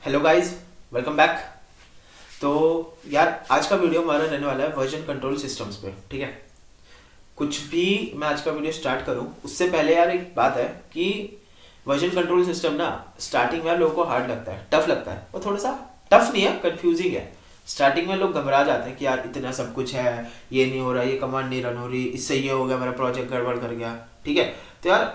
Hello guys, welcome back. तो यार आज का वीडियो हमारा रहने वाला है वर्जन कंट्रोल सिस्टम्स पे। ठीक है, कुछ भी मैं आज का वीडियो स्टार्ट करूं उससे पहले यार एक बात है कि वर्जन कंट्रोल सिस्टम ना स्टार्टिंग में लोगों को हार्ड लगता है, टफ लगता है। वो थोड़ा सा टफ नहीं है, कंफ्यूजिंग है। स्टार्टिंग में लोग घबरा जाते हैं कि यार इतना सब कुछ है, ये नहीं हो रहा, ये कमांड नहीं रन हो रही, इससे ये हो गया, मेरा प्रोजेक्ट गड़बड़ कर गया। ठीक है, तो यार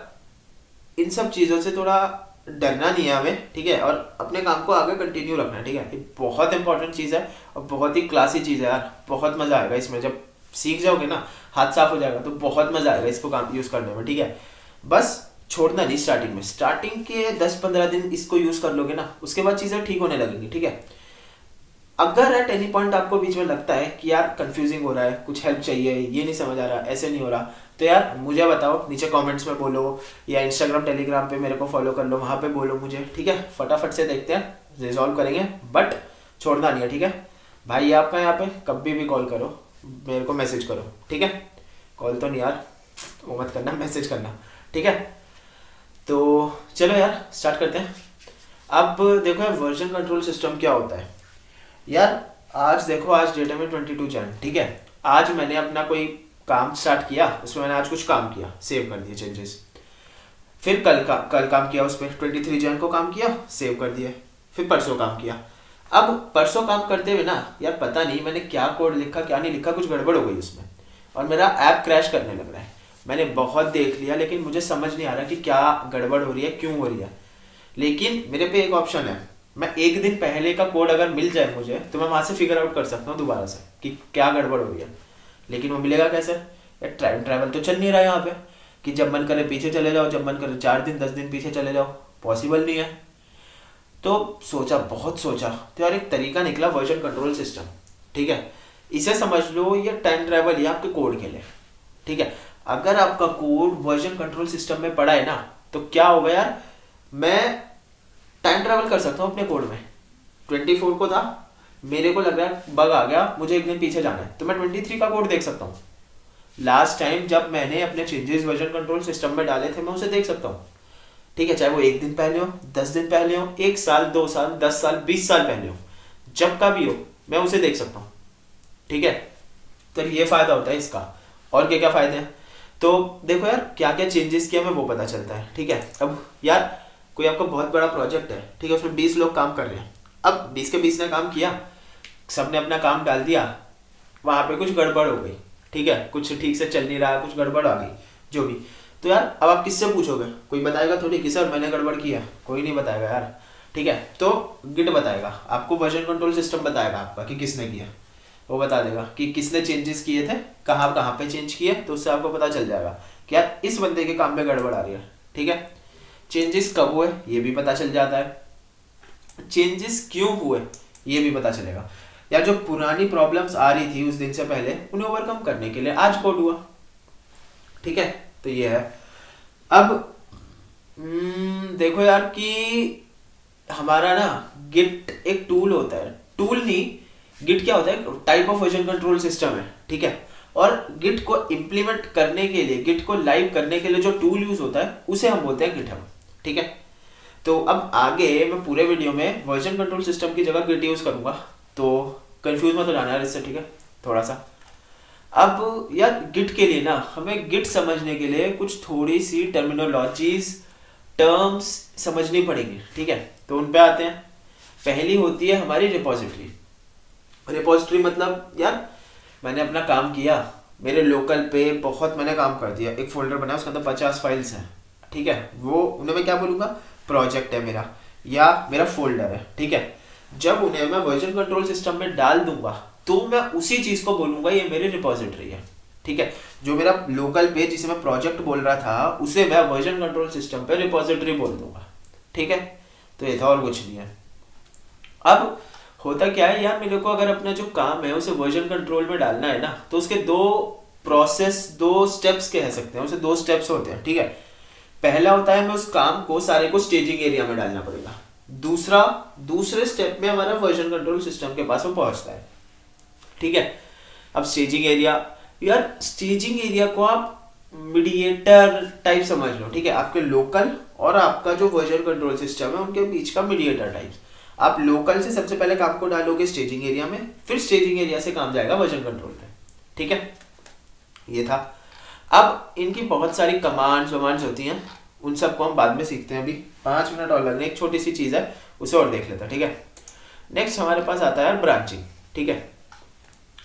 इन सब चीज़ों से थोड़ा डरना नहीं है हमें। ठीक है, और अपने काम को आगे कंटिन्यू रखना है। ठीक है, ये बहुत इंपॉर्टेंट चीज़ है और बहुत ही क्लासी चीज़ है यार। बहुत मज़ा आएगा इसमें, जब सीख जाओगे ना, हाथ साफ हो जाएगा तो बहुत मज़ा आएगा इसको काम यूज़ करने में। ठीक है, बस छोड़ना नहीं। स्टार्टिंग के 10-15 दिन इसको यूज़ कर लोगे ना, उसके बाद चीज़ें ठीक होने लगेंगी। ठीक है, अगर एट एनी पॉइंट आपको बीच में लगता है कि यार कंफ्यूजिंग हो रहा है, कुछ हेल्प चाहिए, ये नहीं समझ आ रहा, ऐसे नहीं हो रहा, तो यार मुझे बताओ, नीचे कमेंट्स में बोलो या इंस्टाग्राम टेलीग्राम पे मेरे को फॉलो कर लो, वहाँ पे बोलो मुझे। ठीक है, फटाफट से देखते हैं, रिजॉल्व करेंगे, बट छोड़ना नहीं है। ठीक है भाई, आपका यहाँ पे कभी भी कॉल करो, मेरे को मैसेज करो। ठीक है, कॉल तो नहीं यार, वो मत करना, मैसेज करना। ठीक है, तो चलो यार स्टार्ट करते हैं। अब देखो यार, वर्जन कंट्रोल सिस्टम क्या होता है यार। आज देखो, आज डेट है में 22 जन। ठीक है, आज मैंने अपना कोई काम स्टार्ट किया, उसमें मैंने आज कुछ काम किया, सेव कर दिए चेंजेस। फिर कल काम किया, उस पर 23 जन को काम किया, सेव कर दिए। फिर परसों काम किया। अब परसों काम करते हुए ना यार, पता नहीं मैंने क्या कोड लिखा क्या नहीं लिखा, कुछ गड़बड़ हो गई उसमें और मेरा ऐप क्रैश करने लग रहा है। मैंने बहुत देख लिया लेकिन मुझे समझ नहीं आ रहा कि क्या गड़बड़ हो रही है, क्यों हो रही है। लेकिन मेरे पे एक ऑप्शन है, मैं एक दिन पहले का कोड अगर मिल जाए मुझे तो मैं वहां से फिगर आउट कर सकता हूँ दोबारा से कि क्या गड़बड़ हो रही है। लेकिन वो मिलेगा कैसे यार? टाइम ट्रैवल तो चल नहीं रहा यहाँ पे कि जब मन करे पीछे चले जाओ, जब मन करे 4 दिन 10 दिन पीछे चले जाओ, पॉसिबल नहीं है। तो सोचा, बहुत सोचा, तो यार एक तरीका निकला, वर्जन कंट्रोल सिस्टम। ठीक है, इसे समझ लो ये टाइम ट्रैवल या आपके कोड के लिए। ठीक है, अगर आपका कोड वर्जन कंट्रोल सिस्टम में पड़ा है ना, तो क्या होगा यार, मैं टाइम ट्रैवल कर सकता हूँ अपने कोड में। 24 को था, मेरे को लग रहा है बग आ गया, मुझे एक दिन पीछे जाना है, तो मैं 23 का कोड देख सकता हूँ। लास्ट टाइम जब मैंने अपने चेंजेस वर्जन कंट्रोल सिस्टम में डाले थे, मैं उसे देख सकता हूँ। ठीक है, चाहे वो एक दिन पहले हो, 10 दिन पहले हो, 1 साल, 2 साल, 10 साल, 20 साल पहले हो, जब का भी हो, मैं उसे देख सकता हूँ। ठीक है, तो ये फायदा होता है इसका। और क्या क्या फायदे हैं, तो देखो यार, क्या क्या चेंजेस किया मैं वो पता चलता है। ठीक है, अब यार कोई आपका बहुत बड़ा प्रोजेक्ट है, ठीक है, उसमें 20 लोग काम कर रहे हैं। अब 20 के 20 ने काम किया, सबने अपना काम डाल दिया, वहां पे कुछ गड़बड़ हो गई। ठीक है, कुछ ठीक से चल नहीं रहा, कुछ गड़बड़ आ गई, जो भी। तो यार अब आप किससे पूछोगे? कोई बताएगा थोड़ी कि सर मैंने गड़बड़ किया, कोई नहीं बताएगा यार। ठीक है, तो गिट बताएगा आपको, वर्जन कंट्रोल सिस्टम बताएगा आपका कि किसने किया। वो बता देगा कि किसने चेंजेस किए थे, कहाँ कहाँ पे चेंज किए, तो उससे आपको पता चल जाएगा कि यार इस बंदे के काम में गड़बड़ आ रही है। ठीक है, चेंजेस कब हुए ये भी पता चल जाता है, चेंजेस क्यों हुए ये भी पता चलेगा। यार जो पुरानी प्रॉब्लम्स आ रही थी उस दिन से पहले, उन्हें ओवरकम करने के लिए आज कोड हुआ। ठीक है, तो ये है। अब देखो यार कि हमारा ना गिट एक टूल होता है, टूल नहीं, गिट क्या होता है, type of version control system है। ठीक है, और गिट को इम्प्लीमेंट करने के लिए, गिट को लाइव करने के लिए जो टूल यूज होता है उसे हम बोलते हैं गिटहब। ठीक है, तो अब आगे मैं पूरे वीडियो में वर्जन कंट्रोल सिस्टम की जगह गिट यूज करूंगा, तो कंफ्यूज मत हो जाना यार इससे। ठीक है, थोड़ा सा। अब यार गिट के लिए ना हमें गिट समझने के लिए कुछ थोड़ी सी टर्मिनोलॉजीज, टर्म्स समझनी पड़ेंगी। ठीक है, तो उन पे आते हैं। पहली होती है हमारी रिपोजिटरी। रिपोजिटरी मतलब यार, मैंने अपना काम किया, मेरे लोकल पे बहुत मैंने काम कर दिया, एक फोल्डर बनाया, उसके अंदर 50 फाइल्स हैं। ठीक है, वो उन्हें मैं क्या बोलूँगा, प्रोजेक्ट है मेरा या मेरा फोल्डर है। ठीक है, जब उन्हें मैं वर्जन कंट्रोल सिस्टम में डाल दूंगा तो मैं उसी चीज़ को बोलूँगा ये मेरी रिपोजिटरी है। ठीक है, जो मेरा लोकल पेज जिसे मैं प्रोजेक्ट बोल रहा था, उसे मैं वर्जन कंट्रोल सिस्टम पे रिपोजिटरी बोल दूंगा। ठीक है, तो ये था, और कुछ नहीं है। अब होता क्या है यार, मेरे को अगर अपना जो काम है उसे वर्जन कंट्रोल में डालना है ना, तो उसके दो स्टेप्स कह सकते हैं, उसे 2 स्टेप्स होते हैं। ठीक है, पहला होता है मैं उस काम को सारे को स्टेजिंग एरिया में डालना पड़ेगा। दूसरे स्टेप में हमारा वर्जन कंट्रोल सिस्टम के पास वो पहुंचता है। ठीक है, अब स्टेजिंग एरिया, यार स्टेजिंग एरिया को आप मीडिएटर टाइप समझ लो। ठीक है, आपके लोकल और आपका जो वर्जन कंट्रोल सिस्टम है उनके बीच का मीडिएटर टाइप। आप लोकल से सबसे पहले काम को डालोगे स्टेजिंग एरिया में, फिर स्टेजिंग एरिया से काम जाएगा वर्जन कंट्रोल पे, ठीक है। ये था। अब इनकी बहुत सारी कमांड्स वमांड्स होती हैं, उन सबको हम बाद में सीखते हैं। अभी 5 मिनट और लगने, एक छोटी सी चीज़ है उसे और देख लेते हैं, ठीक है। नेक्स्ट हमारे पास आता है ब्रांचिंग, ठीक है।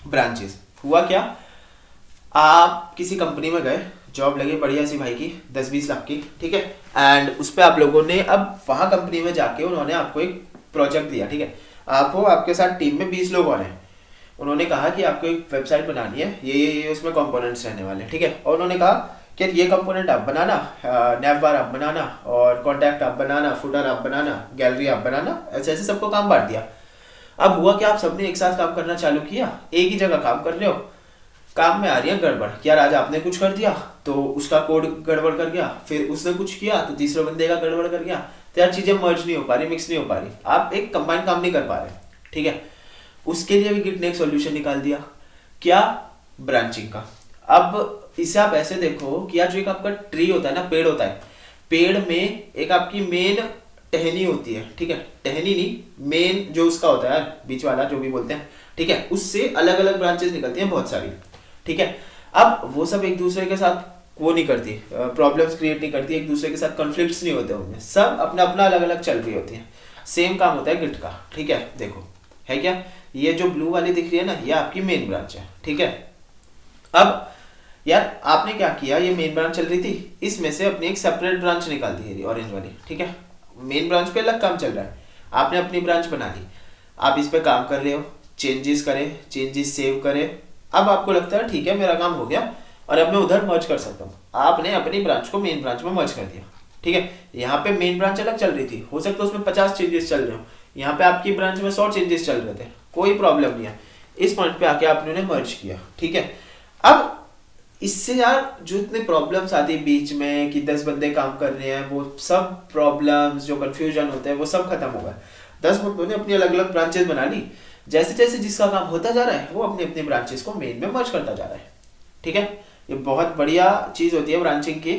ब्रांचेस हुआ क्या, आप किसी कंपनी में गए, जॉब लगी बढ़िया सी भाई की 10-20 लाख की, ठीक है। एंड उस पर आप लोगों ने अब वहाँ कंपनी में जाके उन्होंने आपको एक प्रोजेक्ट दिया, ठीक है। आपके साथ टीम में 20 लोग और हैं। उन्होंने कहा कि आपको एक वेबसाइट बनानी है, ये उसमें कंपोनेंट्स रहने वाले हैं, ठीक है। और उन्होंने कहा कि ये कंपोनेंट आप बनाना, नैव बार आप बनाना, और कॉन्टैक्ट आप बनाना, फुटर आप बनाना, गैलरी आप बनाना, ऐसे ऐसे सबको काम बांट दिया। अब हुआ कि आप सबने एक साथ काम करना चालू किया, एक ही जगह काम कर रहे हो, काम में आ रही है गड़बड़। यार आज आपने कुछ कर दिया तो उसका कोड गड़बड़ कर गया, फिर उसने कुछ किया तो तीसरे बंदे का गड़बड़ कर गया, तो यार चीजें मर्ज नहीं हो पा रही, मिक्स नहीं हो पा रही, आप एक कंबाइंड काम नहीं कर पा रहे, ठीक है। उसके लिए भी गिट ने एक सोल्यूशन निकाल दिया, क्या, ब्रांचिंग का। अब इसे आप ऐसे देखो कि यार जो एक आपका ट्री होता है ना, पेड़ होता है, पेड़ में एक आपकी मेन टहनी होती है, ठीक है। टहनी नहीं, मेन जो उसका होता है यार, बीच वाला जो भी बोलते हैं, ठीक है। उससे अलग अलग ब्रांचेस निकलती हैं बहुत सारी, ठीक है। अब वो सब एक दूसरे के साथ वो नहीं करती, प्रॉब्लम्स क्रिएट नहीं करती, एक दूसरे के साथ कॉन्फ्लिक्ट्स नहीं होते उनमें, सब अपना अपना अलग अलग चल रही होती हैं। सेम काम होता है गिट का, ठीक है। देखो है क्या, ये जो ब्लू वाली दिख रही है ना, ये आपकी मेन ब्रांच है, ठीक है। अब यार आपने क्या किया, ये मेन ब्रांच चल रही थी, इसमें से अपनी एक सेपरेट ब्रांच निकाल दी है ऑरेंज वाली, ठीक है। मेन ब्रांच पे अलग काम चल रहा है, आपने अपनी ब्रांच बना ली, आप इस पे काम कर रहे हो, चेंजेस करें, चेंजेस सेव करें। अब आपको लगता है ठीक है मेरा काम हो गया और अब मैं उधर मर्ज कर सकता हूँ, आपने अपनी ब्रांच को मेन ब्रांच में मर्ज कर दिया, ठीक है। यहाँ पे मेन ब्रांच अलग चल रही थी, हो सकता है उसमें 50 चेंजेस चल रहे हो, यहाँ पे आपकी ब्रांच में 100 चेंजेस चल रहे थे, कोई प्रॉब्लम नहीं है। इस पॉइंट पे आके आपने उन्हें मर्ज किया, ठीक है। अब इससे यार जो इतने प्रॉब्लम्स आती है बीच में कि 10 बंदे काम कर रहे हैं, वो सब प्रॉब्लम्स जो कंफ्यूजन होते हैं वो सब खत्म हो गए। 10 बंदों ने अपनी अलग अलग ब्रांचेस बना ली, जैसे जैसे जिसका काम होता जा रहा है वो अपनी अपनी ब्रांचेस को मेन में मर्ज करता जा रहा है, ठीक है। ये बहुत बढ़िया चीज होती है ब्रांचिंग की,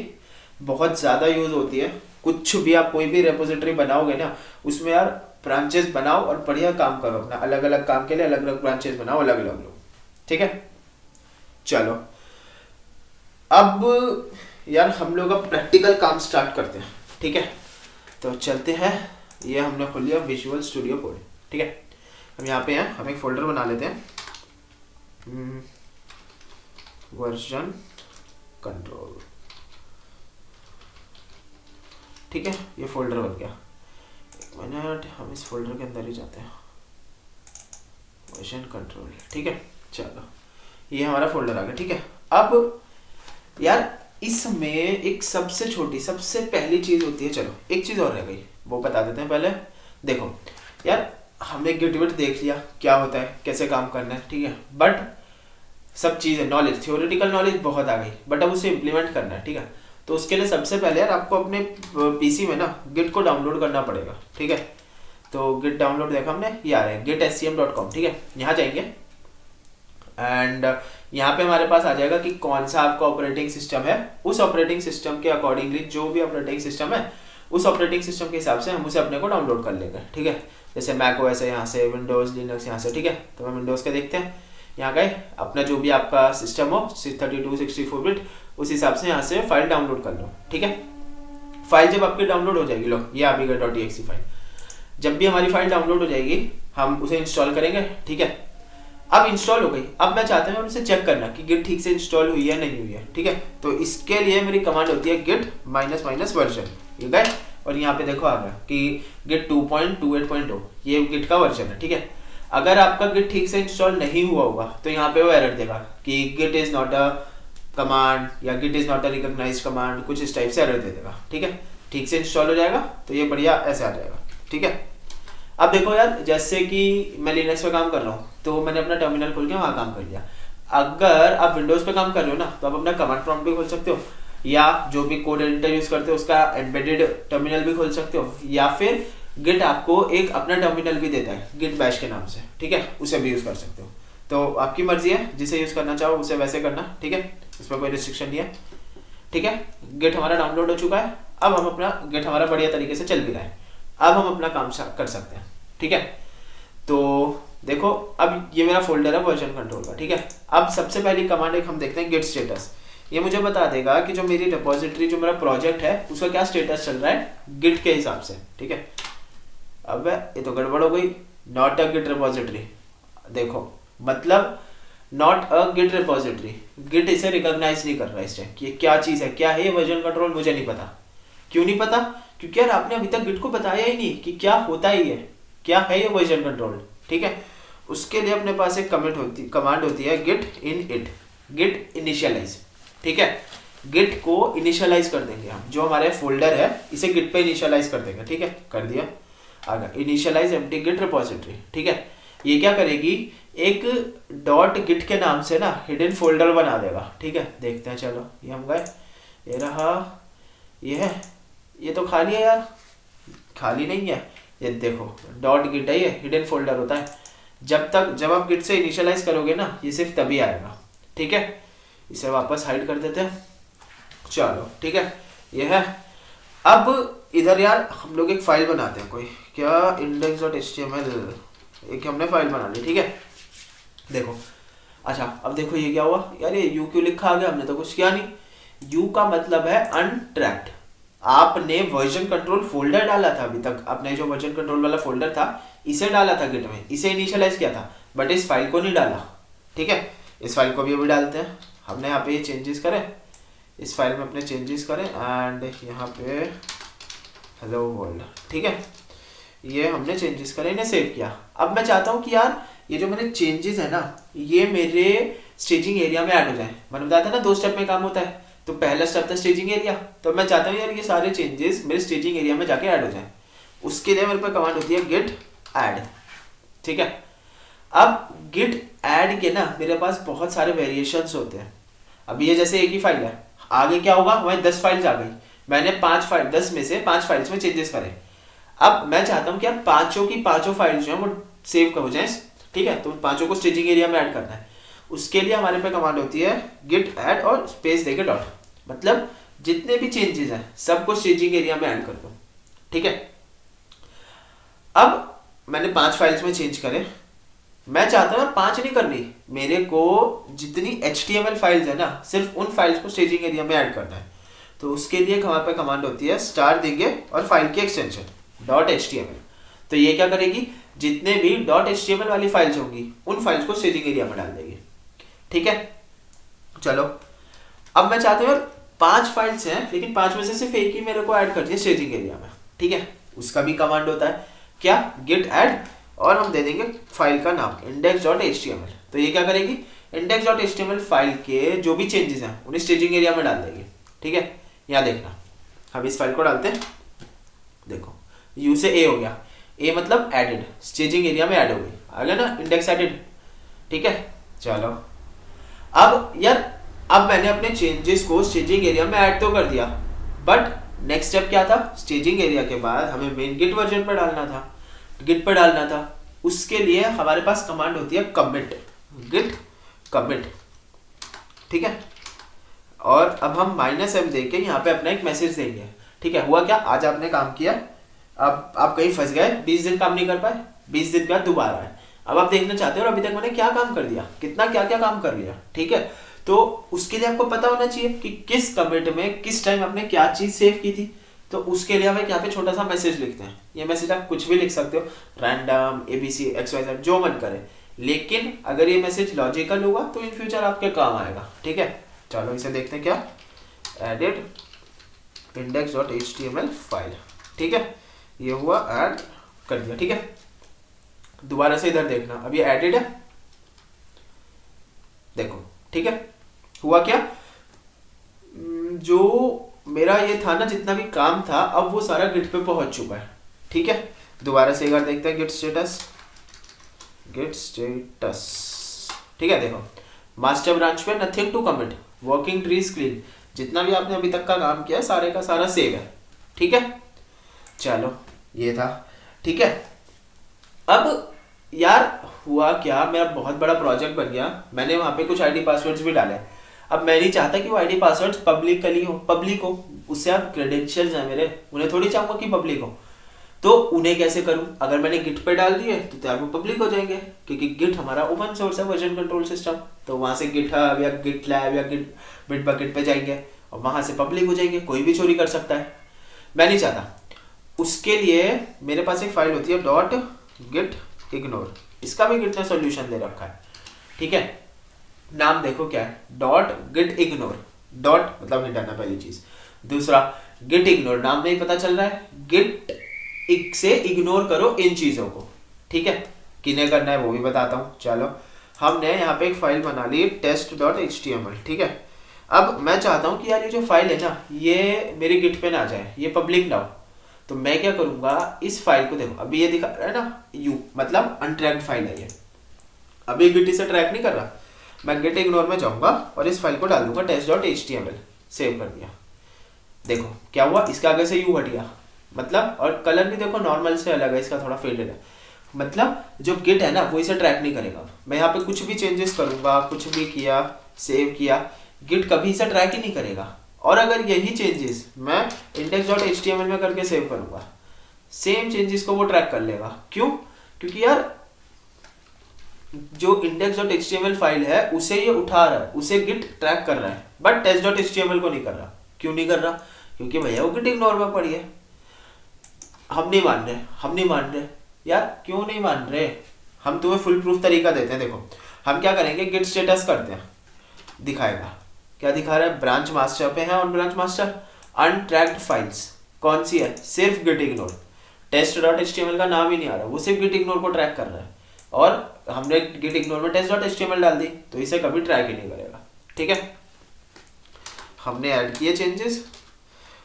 बहुत ज्यादा यूज होती है। कुछ भी आप कोई भी रेपोजिटरी बनाओगे ना, उसमें यार ब्रांचेस बनाओ और बढ़िया काम करो अपना, अलग अलग काम के लिए अलग अलग ब्रांचेस बनाओ, अलग अलग लोग, ठीक है। चलो अब यार हम लोग अब प्रैक्टिकल काम स्टार्ट करते हैं, ठीक है। तो चलते हैं, ये हमने खोल लिया विजुअल स्टूडियो कोड, ठीक है। हम यहाँ पे हैं, हम एक फोल्डर बना लेते हैं, वर्जन कंट्रोल, ठीक है। ये फोल्डर बन गया, एक मिनट हम इस फोल्डर के अंदर ही जाते हैं, वर्जन कंट्रोल, ठीक है। चलो ये हमारा फोल्डर आ गया, ठीक है। अब यार इसमें एक सबसे छोटी सबसे पहली चीज होती है, चलो एक चीज और रह गई वो बता देते हैं पहले। देखो यार हमने गिट विट देख लिया क्या होता है, कैसे काम करना है, ठीक है। बट सब चीजें नॉलेज, थ्योरेटिकल नॉलेज बहुत आ गई, बट अब उसे इम्प्लीमेंट करना है, ठीक है। तो उसके लिए सबसे पहले यार आपको अपने पीसी में ना गिट को डाउनलोड करना पड़ेगा, ठीक है। तो गिट डाउनलोड देखा हमने, ये आ रहा है gitscm.com, ठीक है। यहाँ जाएंगे एंड यहाँ पे हमारे पास आ जाएगा कि कौन सा आपका ऑपरेटिंग सिस्टम है, उस ऑपरेटिंग सिस्टम के अकॉर्डिंगली जो भी ऑपरेटिंग सिस्टम है उस ऑपरेटिंग सिस्टम के हिसाब से हम उसे अपने को डाउनलोड कर लेंगे, ठीक है। जैसे मैक ओएस है यहाँ से, विंडोज लिनक्स यहाँ से, ठीक है। तो हम विंडोज के देखते हैं, यहाँ गए, अपना जो भी आपका सिस्टम हो 32 64 बिट, उस हिसाब से यहाँ से फाइल डाउनलोड कर लो, ठीक है। फाइल जब आपकी डाउनलोड हो जाएगी, लो ये आ गई .exe फाइल, जब भी हमारी फाइल डाउनलोड हो जाएगी हम उसे इंस्टॉल करेंगे, ठीक है। अब इंस्टॉल हो गई, अब मैं चाहता हूँ उसे चेक करना कि गिट ठीक से इंस्टॉल हुई है नहीं हुई है, ठीक है। तो इसके लिए मेरी कमांड होती है git --वर्जन, ये गए और यहाँ पे देखो आ गया कि git 2.28.0 ये गिट का वर्जन है, ठीक है। अगर आपका गिट ठीक से इंस्टॉल नहीं हुआ होगा तो यहाँ पे वो एरर देगा कि git is not a command या git is not a recognized command, कुछ इस टाइप से एरर दे देगा, ठीक है। ठीक से इंस्टॉल हो जाएगा तो ये बढ़िया ऐसे आ जाएगा, ठीक है। अब देखो यार जैसे कि मैं लिनक्स पे काम कर रहा हूँ तो मैंने अपना टर्मिनल खोल के वहाँ काम कर लिया। अगर आप विंडोज पे काम कर रहे हो ना तो आप अपना कमांड प्रॉम्प्ट भी खोल सकते हो, या जो भी कोड एडिटर यूज करते हो उसका एम्बेडेड टर्मिनल भी खोल सकते हो, या फिर गिट आपको एक अपना टर्मिनल भी देता है गिट बैश के नाम से, ठीक है, उसे भी यूज कर सकते हो। तो आपकी मर्जी है, जिसे यूज करना चाहो उसे वैसे करना, ठीक है, इसमें कोई रिस्ट्रिक्शन नहीं है, ठीक है। गिट हमारा डाउनलोड हो चुका है, अब हम अपना गिट हमारा बढ़िया तरीके से चल भी रहा है, अब हम अपना काम कर सकते हैं, ठीक है। तो देखो अब ये मेरा फोल्डर है वर्जन कंट्रोल का, ठीक है। अब सबसे पहली कमांड एक हम देखते हैं गिट स्टेटस। ये मुझे बता देगा कि जो मेरी रिपोजिटरी, जो मेरा प्रोजेक्ट है, उसका क्या स्टेटस चल रहा है गिट के हिसाब से, ठीक है। अब ये तो गड़बड़ हो गई, नॉट अ गिट रिपोजिटरी। देखो मतलब not a git repository, git इसे रिकॉग्नाइज नहीं कर रहा इस टाइम कि क्या चीज़ है, क्या है ये वर्जन कंट्रोल, मुझे नहीं पता। क्यों नहीं पता? क्योंकि यार आपने अभी तक गिट को बताया ही नहीं कि क्या होता ही है, क्या है ये वर्जन कंट्रोल, ठीक है। उसके लिए अपने पास एक कमांड होती है git init, git initialise, ठीक है। गिट को इनिशियलाइज कर देंगे हम, जो हमारे फोल्डर है इसे गिट पे इनिशियलाइज कर देंगे, ठीक है। कर दिया, आ गया इनिशियलाइज एम्प्टी गिट रिपोजिटरी, ठीक है। ये क्या करेगी, एक डॉट गिट के नाम से ना हिडन फोल्डर बना देगा, ठीक है। देखते हैं, चलो ये हम गए, ये रहा, ये है, ये तो खाली है यार, खाली नहीं है, ये देखो डॉट गिट है, ये हिडन फोल्डर होता है। जब आप गिट से इनिशियलाइज करोगे ना, ये सिर्फ तभी आएगा, ठीक है। इसे वापस हाइड कर देते हैं, चलो ठीक है, ये है। अब इधर यार हम लोग एक फाइल बनाते हैं, कोई क्या index.html, एक हमने फाइल बना ली, ठीक है। देखो अच्छा, अब देखो ये क्या हुआ यार, ये यू क्यों लिखा आ गया, हमने तो कुछ किया नहीं। यू का मतलब है अनट्रैक्ड। आपने वर्जन कंट्रोल फोल्डर डाला था, अभी तक आपने जो वर्जन कंट्रोल वाला फोल्डर था इसे डाला था गिट में, इसे इनिशियलाइज किया था, बट इस फाइल को नहीं डाला, ठीक है। इस फाइल को भी अभी डालते हैं, हमने यहाँ पे ये चेंजेस करें, इस फाइल में अपने चेंजेस करें एंड यहाँ पे हेलो वर्ल्ड, ठीक है। ये हमने चेंजेस करे, इन्हें सेव किया। अब मैं चाहता हूँ कि यार ये जो मेरे चेंजेस है ना, ये मेरे स्टेजिंग एरिया में ऐड हो जाए। मैंने बताया था ना 2 स्टेप में काम होता है, तो पहला स्टेप था स्टेजिंग एरिया, तो मैं चाहता हूँ यार ये सारे चेंजेस मेरे स्टेजिंग एरिया में जाके ऐड हो जाए। उसके लिए मेरे पास कमांड होती है गिट ऐड, ठीक है। अब गिट ऐड के ना मेरे पास बहुत सारे वेरिएशंस होते हैं। अब ये जैसे एक ही फाइल है, आगे क्या होगा, हमारी 10 फाइल्स आ गई, मैंने 10 में से 5 फाइल्स में चेंजेस करे। अब मैं चाहता हूँ कि यार पांचों की पांचों फाइल्स जो है वो सेव हो जाए, ठीक है। तो पांचों को स्टेजिंग एरिया में ऐड करना है। उसके लिए हमारे पे कमांड होती है गिट ऐड और स्पेस देके डॉट, मतलब जितने भी चेंजेस हैं सबको स्टेजिंग एरिया में ऐड कर दो, ठीक है। अब मैंने 5 फाइल्स में चेंज करे, मैं चाहता हूँ 5 नहीं करनी, मेरे को जितनी HTML फाइल्स है ना सिर्फ उन फाइल्स को स्टेजिंग एरिया में ऐड करना है। तो उसके लिए हमारे पे कमांड होती है स्टार देंगे और फाइल की एक्सटेंशन .html। तो ये क्या करेगी, जितने भी .html वाली फाइल्स होंगी उन फाइल्स को स्टेजिंग एरिया में डाल देगी, ठीक है। चलो अब मैं चाहता हूँ 5 फाइल्स हैं, लेकिन 5 में से सिर्फ एक ही मेरे को ऐड कर दिया स्टेजिंग एरिया में, ठीक है। उसका भी कमांड होता है क्या, गिट ऐड, और हम दे देंगे फाइल का नाम index.html। तो ये क्या करेगी, index.html फाइल के जो भी चेंजेस हैं उन्हें स्टेजिंग एरिया में डाल देगी, ठीक है। यहाँ देखना, हम इस फाइल को डालते हैं, देखो यू से ए हो गया, ए मतलब एडेड, स्टेजिंग एरिया में ऐड हो गई, आ गया ना इंडेक्स एडेड, ठीक है। चलो अब यार, अब मैंने अपने चेंजेस को स्टेजिंग एरिया में ऐड तो कर दिया, बट नेक्स्ट स्टेप क्या था, स्टेजिंग एरिया के बाद हमें मेन गिट वर्जन पर डालना था, गिट पर डालना था। उसके लिए हमारे पास कमांड होती है कमिट, गिट कमिट, ठीक है। और अब हम -m देके यहाँ पे अपना एक मैसेज देंगे, ठीक है। हुआ क्या, आज आपने काम किया, अब आप कहीं फंस गए, 20 दिन काम नहीं कर पाए, 20 दिन बाद दोबारा है, अब आप देखना चाहते हो और अभी तक मैंने क्या काम कर दिया, कितना क्या क्या काम कर लिया, ठीक है। तो उसके लिए आपको पता होना चाहिए कि किस कमिट में किस टाइम आपने क्या चीज सेव की थी। तो उसके लिए हम यहाँ पे छोटा सा मैसेज लिखते हैं। ये मैसेज आप कुछ भी लिख सकते हो, रैंडम ABC XYZ जो मन करे, लेकिन अगर ये मैसेज लॉजिकल होगा तो इन फ्यूचर आपके काम आएगा, ठीक है। चलो इसे देखते हैं, क्या एडेड index.html फाइल, ठीक है। ये हुआ, ऐड कर दिया, ठीक है। दोबारा से इधर देखना, अब ये एडेड है, देखो, ठीक है। हुआ क्या, जो मेरा ये था ना जितना भी काम था, अब वो सारा गिट पे पहुंच चुका है, ठीक है। दोबारा से एक बार देखते हैं गिट स्टेटस, ठीक है। देखो मास्टर ब्रांच पे nothing to commit, working tree is clean, जितना भी आपने अभी तक का काम किया सारे का सारा सेव है, ठीक है। चलो ये था, ठीक है। अब यार हुआ क्या, मेरा बहुत बड़ा प्रोजेक्ट बन गया, मैंने वहां पे कुछ आईडी पासवर्ड्स भी डाले। अब मैं नहीं चाहता कि वो आईडी पासवर्ड्स पब्लिक हो, उससे आप क्रेडेंशियल्स हैं मेरे, उन्हें थोड़ी चाहूंगा कि पब्लिक हो। तो उन्हें कैसे करूं? अगर मैंने गिट पे डाल दिए तो तैयार वो पब्लिक हो जाएंगे, क्योंकि गिट हमारा ओपन सोर्स है वर्जन कंट्रोल सिस्टम। तो वहां से गिटहब या गिटलैब या गिट बिटबकेट पे जाएंगे और वहां से पब्लिक हो जाएंगे, कोई भी चोरी कर सकता है। मैं नहीं चाहता। उसके लिए मेरे पास एक फाइल होती है डॉट गिट इग्नोर, इसका भी गिट ने सोल्यूशन दे रखा है, ठीक है। नाम देखो क्या है, डॉट गिट इग्नोर। डॉट मतलब हिडन है पहली चीज। दूसरा गिट इग्नोर, नाम में ही पता चल रहा है गिट से इग्नोर करो इन चीजों को, ठीक है। किन्हें करना है वो भी बताता हूँ। चलो हमने यहाँ पे एक फाइल बना ली test.html, ठीक है। अब मैं चाहता हूँ कि यार ये जो फाइल है ना ये मेरी गिट पे ना जाए, ये पब्लिक ना हो। तो मैं क्या करूंगा, इस फाइल को देखो अभी ये दिखा रहा है ना यू, मतलब अनट्रैक्ड फाइल है ये, अभी गिट इसे ट्रैक नहीं कर रहा। मैं गिट इग्नोर में जाऊंगा और इस फाइल को डाल दूंगा test.html, सेव कर दिया। देखो क्या हुआ, इसके आगे से यू हट गया, मतलब और कलर भी देखो नॉर्मल से अलग है, इसका थोड़ा फेडेड है, मतलब जो गिट है ना वो इसे ट्रैक नहीं करेगा। मैं यहाँ पे कुछ भी चेंजेस करूंगा, कुछ भी किया, सेव किया, गिट कभी इसे ट्रैक ही नहीं करेगा। और अगर यही चेंजेस मैं index.html में करके सेव करूंगा, सेम चेंजेस को वो ट्रैक कर लेगा। क्यों? क्योंकि यार जो index.html फाइल है उसे ये उठा रहा है, उसे गिट ट्रैक कर रहा है, बट test.html को नहीं कर रहा। क्यों नहीं कर रहा? क्योंकि भैया वो गिट इग्नोर में पड़ी है। हम नहीं मान रहे यार। क्यों नहीं मान रहे? हम तुम्हें फुल प्रूफ तरीका देते हैं। देखो हम क्या करेंगे, गिट स्टेटस करते हैं, दिखाएगा क्या दिखा रहा है, ब्रांच मास्टर पे है, ऑन ब्रांच मास्टर अनट्रैक्ड फाइल्स कौन सी है, सिर्फ गिट इग्नोर। test.html का नाम ही नहीं आ रहा, वो सिर्फ गिट इग्नोर को ट्रैक कर रहा है। और हमने गिट इग्नोर में test.html डाल दी तो इसे कभी ट्रैक ही नहीं करेगा, ठीक है। हमने ऐड किए चेंजेस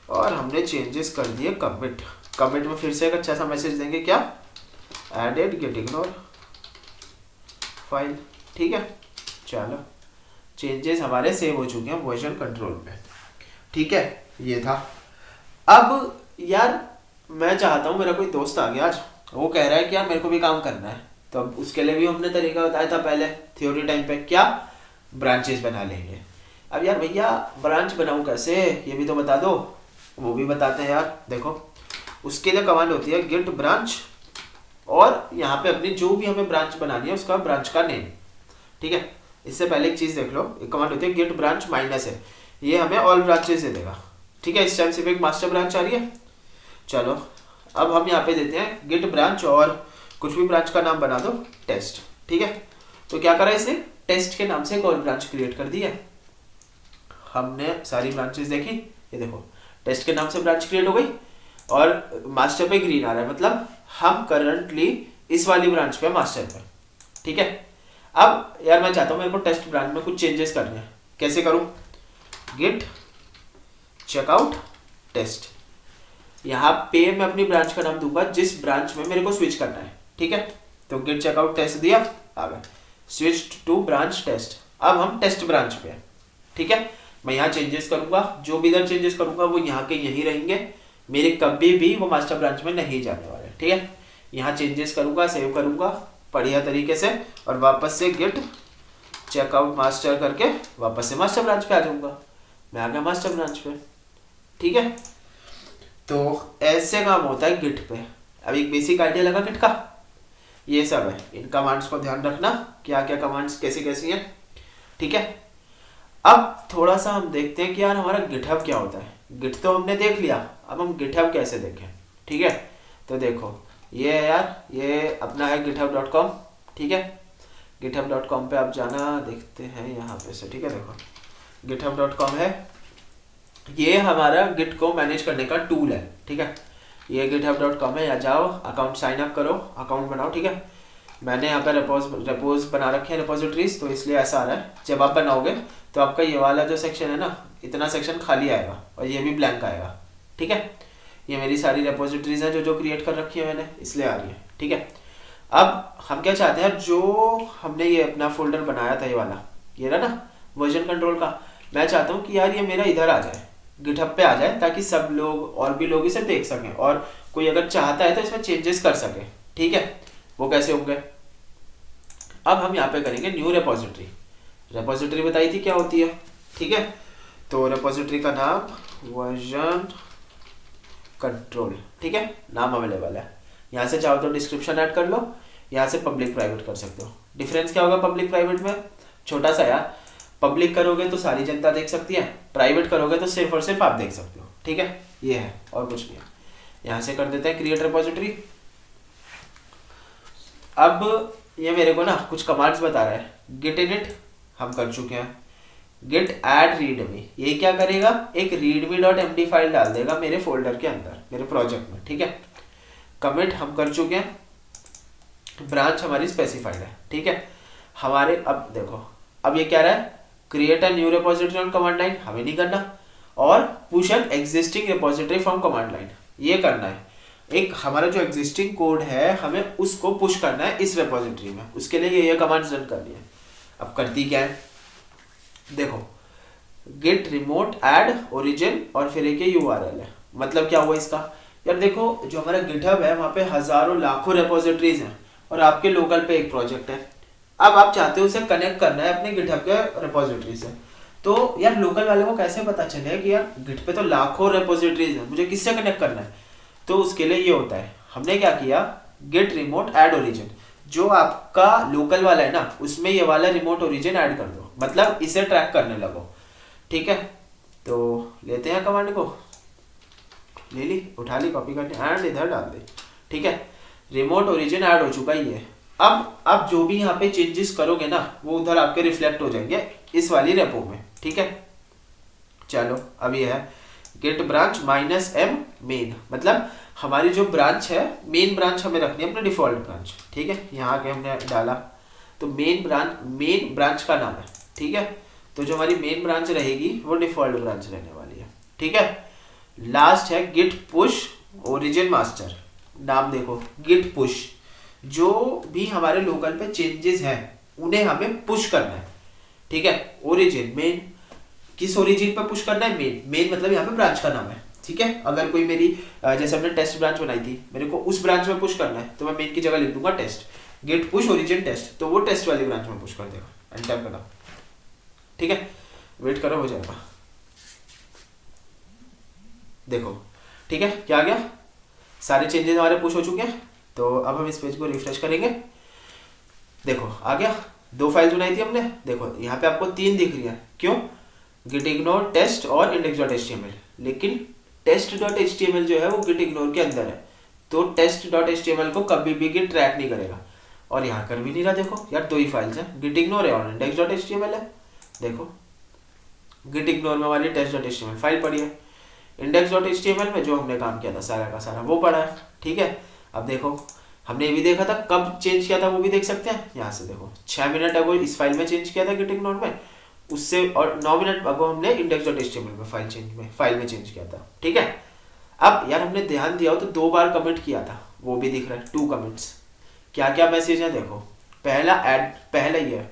और हमने चेंजेस कर दिए कमिट। कमिट में फिर से एक अच्छा सा मैसेज देंगे, क्या, एडेड गिट इग्नोर फाइल, ठीक है। चलो चेंजेस हमारे सेव हो चुके हैं वर्जन कंट्रोल में, ठीक है। ये था। अब यार मैं चाहता हूँ, मेरा कोई दोस्त आ गया आज, वो कह रहा है कि यार मेरे को भी काम करना है, तो अब उसके लिए भी हमने तरीका बताया था पहले थ्योरी टाइम पे, क्या, ब्रांचेस बना लेंगे। अब यार भैया ब्रांच बनाऊं कैसे, ये भी तो बता दो। वो भी बताते हैं यार। देखो उसके लिए कमांड होती है गिट ब्रांच, और यहाँ पे अपनी जो भी हमें ब्रांच बनानी है उसका ब्रांच का नेम, ठीक है। इससे पहले एक चीज देख लो, एक कमांड होती है गिट ब्रांच माइनस है, ये हमें ऑल ब्रांचेस दे देगा, ठीक है। इस टाइम सिर्फ एक मास्टर ब्रांच आ रही है। चलो अब हम यहाँ पे देते हैं गिट ब्रांच और कुछ भी ब्रांच का नाम बना दो टेस्ट, ठीक है। तो क्या करा इसने, टेस्ट के नाम से एक और ब्रांच क्रिएट कर दी है। हमने सारी ब्रांचेस देखी, ये देखो टेस्ट के नाम से ब्रांच क्रिएट हो गई और मास्टर पे ग्रीन आ रहा है, मतलब हम करंटली इस वाली ब्रांच पे मास्टर पे, ठीक है। अब यार मैं चाहता हूँ मेरे को टेस्ट ब्रांच में कुछ चेंजेस करने हैं, कैसे करूँ, गिट चेकआउट टेस्ट, यहाँ पे मैं अपनी ब्रांच का नाम दूंगा जिस ब्रांच में मेरे को स्विच करना है, ठीक है। तो गिट चेकआउट टेस्ट दिया, आ गया स्विच टू ब्रांच टेस्ट। अब हम टेस्ट ब्रांच पे हैं, ठीक है। मैं यहाँ चेंजेस करूंगा, जो भी इधर चेंजेस करूंगा वो यहाँ के यही रहेंगे, मेरे कभी भी वो मास्टर ब्रांच में नहीं जाने वाले, ठीक है। यहाँ चेंजेस करूंगा, सेव करूंगा बढ़िया तरीके से और वापस से गिट चेकआउट मास्टर करके वापस से मास्टर ब्रांच पे आ जाऊंगा। मैं आ गया मास्टर ब्रांच पे, ठीक है। तो ऐसे काम होता है गिट पे। अब एक बेसिक आइडिया लगा गिट का, ये सब है। इन कमांड्स को ध्यान रखना, क्या क्या कमांड्स कैसी कैसी हैं, ठीक है। अब थोड़ा सा हम देखते हैं कि यार हमारा गिटहब क्या होता है। गिट तो हमने देख लिया, अब हम गिटहब कैसे देखें, ठीक है। तो देखो ये है यार, ये अपना है github.com, ठीक है। github.com पे आप जाना, देखते हैं यहाँ पे से, ठीक है। देखो github.com है, ये हमारा गिट को मैनेज करने का टूल है, ठीक है। ये github.com है, यहाँ जाओ, अकाउंट साइन अप करो, अकाउंट बनाओ, ठीक है। मैंने यहाँ पर रेपोज बना रखे हैं, रेपोजिटरीज, तो इसलिए ऐसा आ रहा है। जब आप बनाओगे तो आपका ये वाला जो सेक्शन है ना, इतना सेक्शन खाली आएगा और ये भी ब्लैंक आएगा, ठीक है। ये मेरी सारी रेपोजिटरीज हैं जो क्रिएट कर रखी है मैंने, इसलिए आ रही है, ठीक है। अब हम क्या चाहते हैं, जो हमने ये अपना फोल्डर बनाया था, ये वाला, ये रहा ना वर्जन कंट्रोल का, मैं चाहता हूँ कि यार ये मेरा इधर आ जाए, गिटहब पे आ जाए, ताकि सब लोग और भी लोग इसे देख सकें और कोई अगर चाहता है तो इसमें चेंजेस कर सके, ठीक है। वो कैसे होंगे, अब हम यहाँ पे करेंगे न्यू रेपोजिटरी। रेपोजिटरी बताई थी क्या होती है, ठीक है। तो रेपोजिटरी का नाम वर्जन कंट्रोल ठीक है, नाम अवेलेबल है। यहाँ से चाहो तो डिस्क्रिप्शन ऐड कर लो, यहाँ से पब्लिक प्राइवेट कर सकते हो। डिफरेंस क्या होगा पब्लिक प्राइवेट में? छोटा सा यार, पब्लिक करोगे तो सारी जनता देख सकती है, प्राइवेट करोगे तो सिर्फ और सिर्फ आप देख सकते हो। ठीक है, ये है और कुछ नहीं है। यहाँ से कर देते हैं क्रिएट रिपोजिटरी। अब ये मेरे को ना कुछ कमांड्स बता रहा है। गिट इनिट हम कर चुके हैं, गिट ऐड रीडमी, ये क्या करेगा, एक readme.md फाइल डाल देगा मेरे फोल्डर के अंदर, मेरे प्रोजेक्ट में। ठीक है, कमिट हम कर चुके हैं, ब्रांच हमारी स्पेसिफाइड है। ठीक है, हमारे अब देखो, अब ये क्या रहा है, create a new repository on command line, हमें नहीं करना, और push an existing repository from command line, ये करना है। एक हमारा जो एग्जिस्टिंग कोड है हमें उसको पुश करना है इस रिपोजिटरी में, उसके लिए ये कमांड्स रन करनी है। अब करती क्या है, देखो, गिट रिमोट ऐड ओरिजिन और फिर एक URL है। मतलब क्या हुआ इसका, यार देखो जो हमारा गिटहब है वहाँ पे हजारों लाखों रिपोजिटरीज हैं और आपके लोकल पे एक प्रोजेक्ट है। अब आप चाहते हो उसे कनेक्ट करना है अपने गिटहब के रिपोजिटरी से, तो यार लोकल वाले को कैसे पता चले कि यार गिट पे तो लाखों रिपोजिटरीज हैं, मुझे किससे कनेक्ट करना है? तो उसके लिए ये होता है, हमने क्या किया, गिट रिमोट ऐड ओरिजिन, जो आपका लोकल वाला है ना उसमें ये वाला रिमोट ओरिजिन ऐड कर दो, मतलब इसे ट्रैक करने लगो। ठीक है, तो लेते हैं कमांड को, ले ली, उठा ली, कॉपी करनी एंड इधर डाल दी। ठीक है, रिमोट ओरिजिन ऐड हो चुका ही है। अब जो भी यहाँ पे चेंजेस करोगे ना वो उधर आपके रिफ्लेक्ट हो जाएंगे इस वाली रेपो में। ठीक है, चलो अब ये है गेट ब्रांच -m मेन, मतलब हमारी जो ब्रांच है, मेन ब्रांच हमें रखनी है अपने डिफॉल्ट ब्रांच। ठीक है, यहाँ आके हमने डाला तो मेन ब्रांच का नाम है। ठीक है, तो जो हमारी मेन ब्रांच रहेगी वो डिफॉल्ट ब्रांच रहने वाली है। ठीक है, लास्ट है गिट पुश ओरिजिन मास्टर, नाम देखो गिट पुश, जो भी हमारे लोकल पे चेंजेस हैं उन्हें हमें पुश करना है। ठीक है, ओरिजिन मेन, किस ओरिजिन पर पुश करना है, मेन मतलब यहाँ पे ब्रांच का नाम है। ठीक है, अगर कोई मेरी जैसे हमने टेस्ट ब्रांच बनाई थी, मेरे को उस ब्रांच में पुश करना है तो मैं मेन की जगह लिख दूंगा test, git push origin test, तो वो टेस्ट वाली ब्रांच में पुश कर देगा। एंटर करो। ठीक है, वेट करो, हो जाएगा। देखो, ठीक है, क्या आ गया, सारे चेंजेस हमारे पुश हो चुके हैं। तो अब हम इस पेज को रिफ्रेश करेंगे, देखो आ गया। 2 फाइल बनाई थी हमने, देखो यहाँ पे आपको 3 दिख रही है, क्यों, गिट इग्नोर टेस्ट और index.html, लेकिन test.html जो है वो गिट इग्नोर के अंदर है, तो test.html को कभी भी गिट ट्रैक नहीं करेगा। और यहाँ कर भी नहीं रहा, देखो यार 2 ही फाइल्स हैं, गिट इग्नोर है और index.html है। देखो गिट इग्नोर में हमारी test.html फाइल पड़ी है, index.html में जो हमने काम किया था सारा का सारा वो पड़ा है। ठीक है, अब देखो हमने ये भी देखा था, कब चेंज किया था वो भी देख सकते हैं। यहाँ से देखो 6 मिनट अगो इस फाइल में चेंज किया था गिट इग्नोर में, उससे और 9 मिनट अगो हमने index.html में फाइल में चेंज किया था। ठीक है, अब यार हमने ध्यान दिया हो तो 2 बार कमिट किया था, वो भी दिख रहा है, 2 कमिट्स। क्या क्या मैसेज है देखो, पहला ये है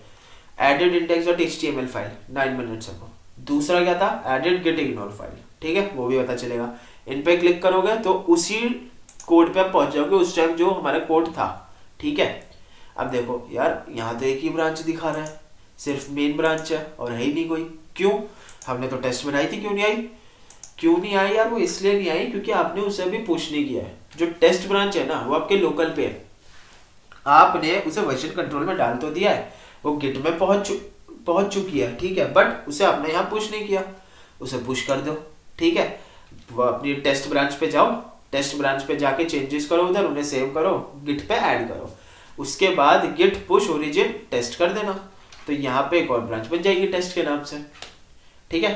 added index.html file 9 minutes ago, दूसरा क्या था, एडेड गिट इग्नोर फाइल। ठीक है, वो भी पता चलेगा। इन पे क्लिक करोगे तो उसी कोड पे आप पहुंच जाओगे उस टाइम जो हमारा कोड था। ठीक है, अब देखो यार यहाँ तो एक ही ब्रांच दिखा रहा है, सिर्फ मेन ब्रांच है और है ही नहीं कोई, क्यों, हमने तो टेस्ट बनाई थी, क्यों नहीं आई यार, वो इसलिए नहीं आई क्योंकि आपने उसे अभी पुश नहीं किया है। जो टेस्ट ब्रांच है ना वो आपके लोकल पे है, आपने उसे वर्जन कंट्रोल में डाल तो दिया है, वो गिट में पहुंच चुकी है। ठीक है, बट उसे आपने यहाँ पुश नहीं किया, उसे पुश कर दो। ठीक है, वो अपनी टेस्ट ब्रांच पे जाओ, टेस्ट ब्रांच पे जाके चेंजेस करो, उधर उन्हें सेव करो, गिट पे ऐड करो, उसके बाद गिट पुश ओरिजिन टेस्ट कर देना, तो यहाँ पे एक और ब्रांच बन जाएगी टेस्ट के नाम से। ठीक है,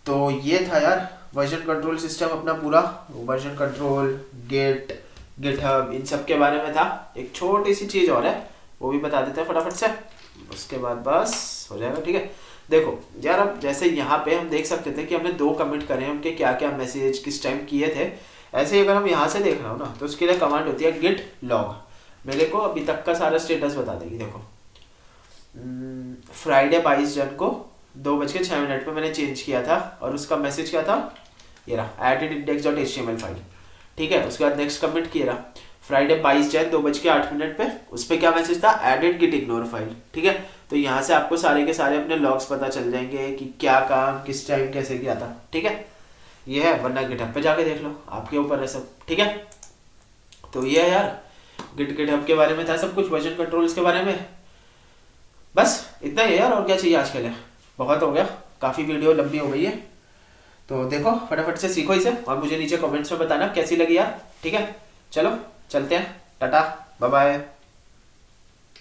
तो ये था यार वर्जन कंट्रोल सिस्टम अपना पूरा, वर्जन कंट्रोल, गिटहब, इन सब के बारे में था। एक छोटी सी चीज और है वो भी बता देते हैं फटाफट से, उसके बाद बस हो जाएगा। ठीक है, देखो यार अब जैसे यहाँ पे हम देख सकते थे कि हमने 2 कमिट करे हैं, उनके क्या क्या मैसेज किस टाइम किए थे। ऐसे ही अगर हम यहाँ से देख रहे हो ना तो उसके लिए कमांड होती है गिट लॉग, मेरे को अभी तक का सारा स्टेटस बता देगी। देखो फ्राइडे 22 जन को 2:06 पे मैंने चेंज किया था और उसका मैसेज क्या था, ये रहा एडेड index.html फाइल। ठीक है, उसके बाद नेक्स्ट कमिट किया रहा फ्राइडे 22 जन 2:08 पे, उस पर क्या मैसेज था, एडेड गिट इग्नोर फाइल। ठीक है, तो यहाँ से आपको सारे के सारे अपने लॉग्स पता चल जाएंगे कि क्या काम किस टाइम कैसे किया था। ठीक है, ये है, वरना गिटहब पे जाके देख लो, आपके ऊपर है सब, ठीक है। तो ये है यार, गिटहब के बारे में था सब कुछ, वर्जन कंट्रोल्स के बारे में। बस इतना ही है यार, और क्या चाहिए आज के लिए, बहुत हो गया, काफ़ी वीडियो लंबी हो गई है। तो देखो फटाफट से सीखो इसे, और मुझे नीचे कमेंट्स में बताना कैसी लगी यार, ठीक है। चलो चलते हैं, टाटा बाय बाय।